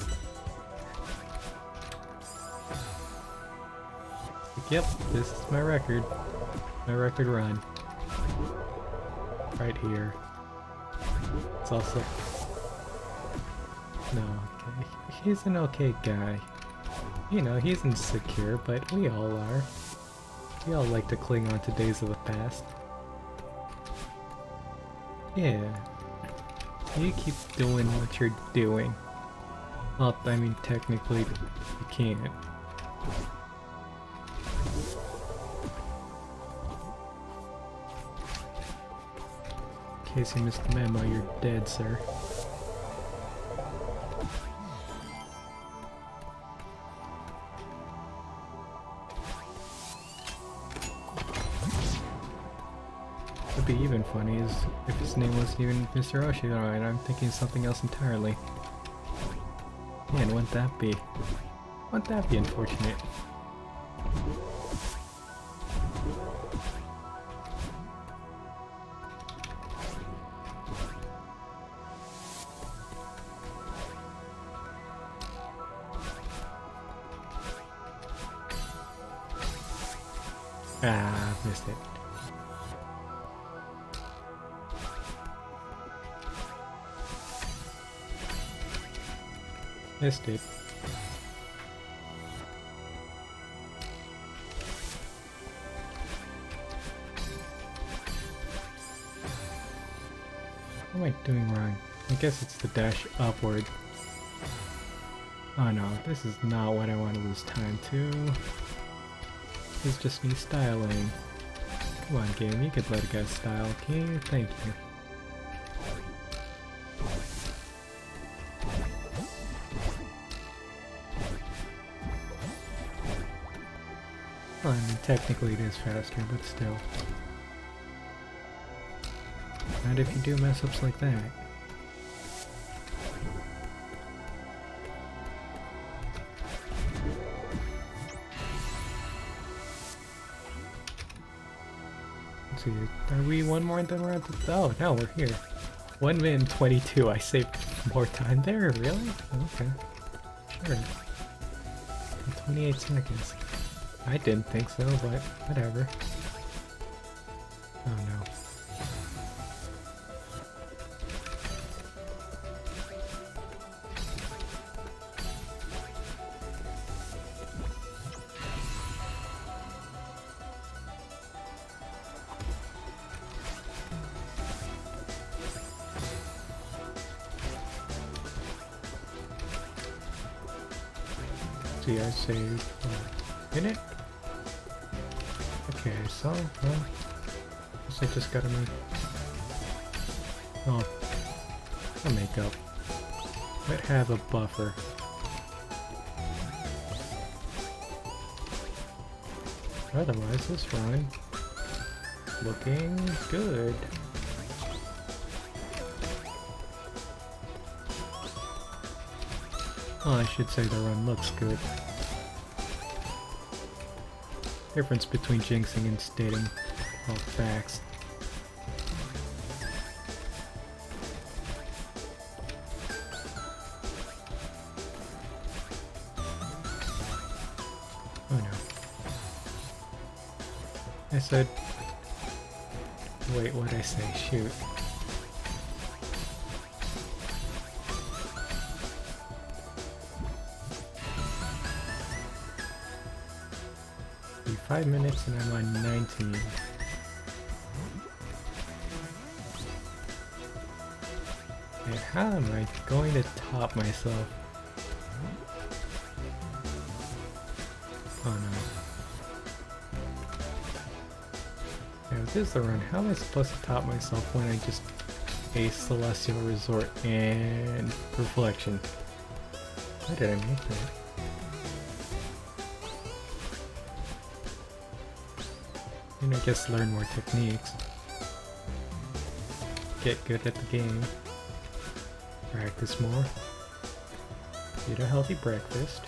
Yep, this is my record. My record run. Right here. It's also... No, okay. He's an okay guy. You know, he's insecure, but we all are. We all like to cling on to days of the past. Yeah. You keep doing what you're doing. Well, I mean, technically, you can't. In case you missed the memo, you're dead, sir. What'd be even funny is if his name wasn't even Mr. Oshiro and I'm thinking something else entirely. Man, wouldn't that be? Wouldn't that be unfortunate? Ah, missed it. Missed it. What am I doing wrong? I guess it's the dash upward. Oh no, this is not what I want to lose time to. This just me styling. Come on game, you could let a guy style, okay? Thank you. Well, I mean, technically it is faster, but still. Not if you do mess ups like that. Let's see, are we one more than we're at the... Oh, no, we're here. 1 minute and 22, I saved more time there, really? Okay. Sure. 28 seconds. I didn't think so, but whatever. Oh no. See, I saved a minute. Okay, so, well, guess I just gotta make... Oh, I'll make up. Might have a buffer. Otherwise, this run looking good. Well, I should say the run looks good. Difference between jinxing and stating all facts. Oh no. I said... Wait, what'd I say? Shoot. Be 5 minutes and I'm on 19. And how am I going to top myself? Oh no. Now if this is the run, how am I supposed to top myself when I just ace Celestial Resort and Reflection? Why did I make that? And I guess learn more techniques. Get good at the game. Practice more. Eat a healthy breakfast.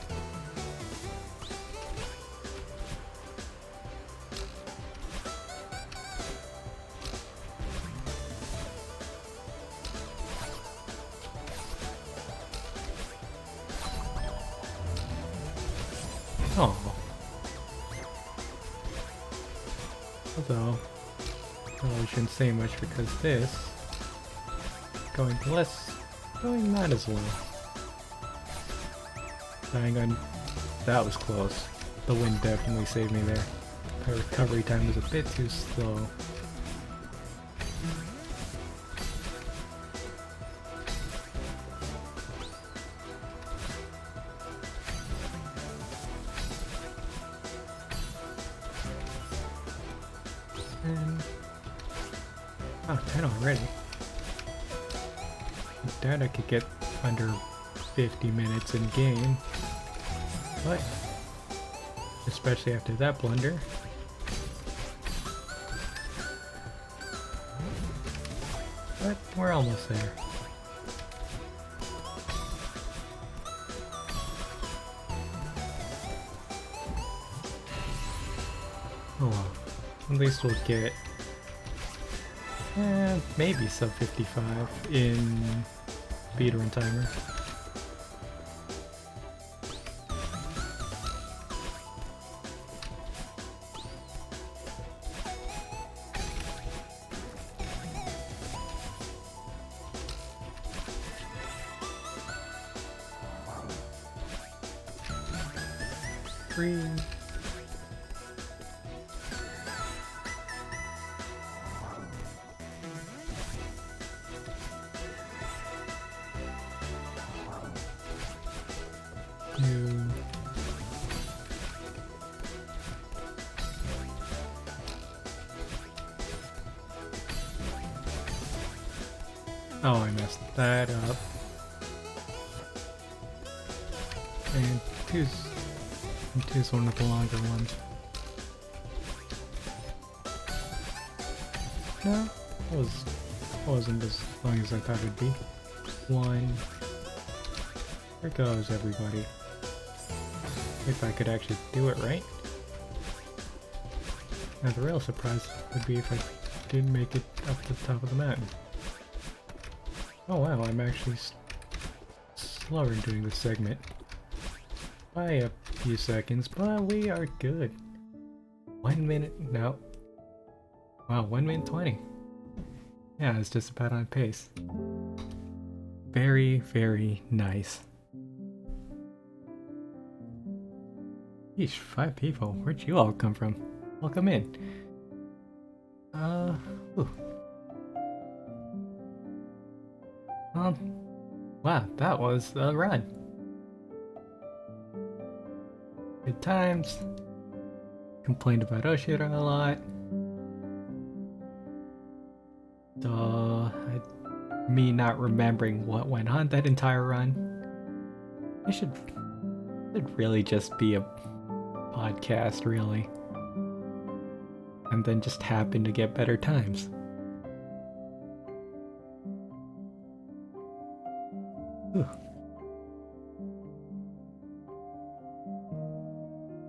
Although, probably shouldn't say much because this going not as low. Dying on, that was close. The wind definitely saved me there. My recovery time was a bit too slow. And, oh, 10 already. With that I could get under 50 minutes in game. But, especially after that blunder. But we're almost there. Oh well. At least we'll get maybe sub 55 in speedrun timer. Three. Two. Oh, I messed that up. And two's one of the longer ones. No, it wasn't as long as I thought it'd be. One. There goes everybody. If I could actually do it right. Now the real surprise would be if I didn't make it up to the top of the mountain. Oh wow, I'm actually slower doing this segment. By a few seconds, but we are good. 1 minute, no. Wow, 1 minute 20. Yeah, it's just about on pace. Very, very nice. Yeesh, 5 people. Where'd you all come from? Welcome in. Ooh. Wow, that was a run. Good times. Complained about Oshira a lot. Me not remembering what went on that entire run. It should really just be a podcast, really. And then just happen to get better times. Ooh.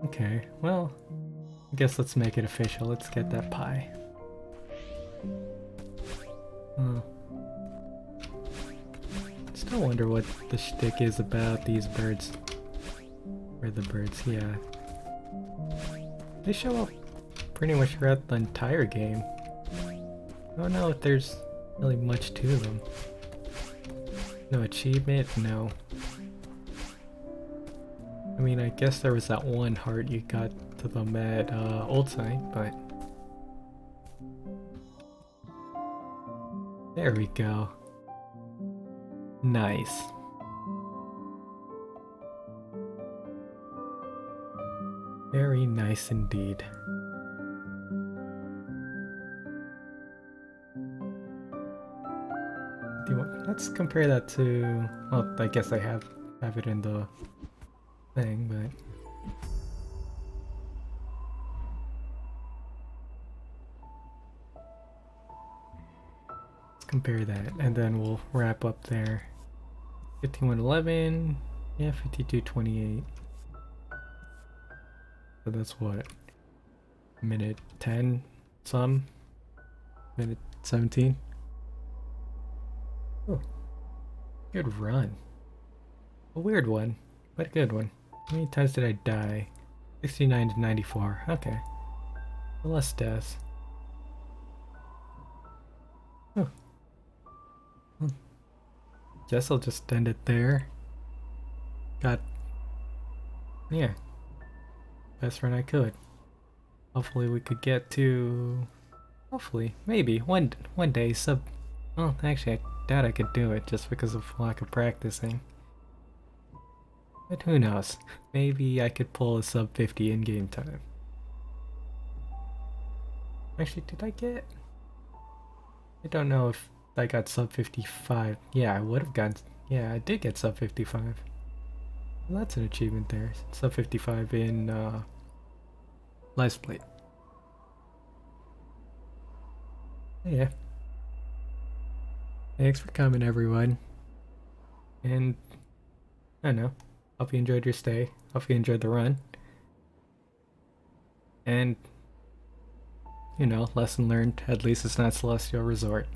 Okay, well, I guess let's make it official. Let's get that pie. Still wonder what the shtick is about these birds. Or the birds, yeah. They show up pretty much throughout the entire game. I don't know if there's really much to them. No achievement? No. I mean, I guess there was that one heart you got to them at Old Site, but... There we go. Nice. Very nice indeed. Let's compare that to... Well, I guess I have it in the thing, but... Let's compare that, and then we'll wrap up there. 5111, yeah, 5228. So that's what? Minute 10 some? Minute 17? Oh, good run. A weird one, but a good one. How many times did I die? 69 to 94. Okay. Less deaths. Oh, well, guess I'll just end it there. Got, yeah, best run I could. Hopefully we could get to, hopefully, maybe, one day sub, well, actually I doubt I could do it just because of lack of practicing. But who knows, maybe I could pull a sub 50 in game time. Actually, did I get, I don't know if I got sub 55. Yeah, I would have gotten, yeah, I did get sub 55. Well, that's an achievement there. Sub 55 in Livestream. Yeah. Thanks for coming, everyone. And I don't know. Hope you enjoyed your stay. Hope you enjoyed the run. And, lesson learned. At least it's not Celestial Resort.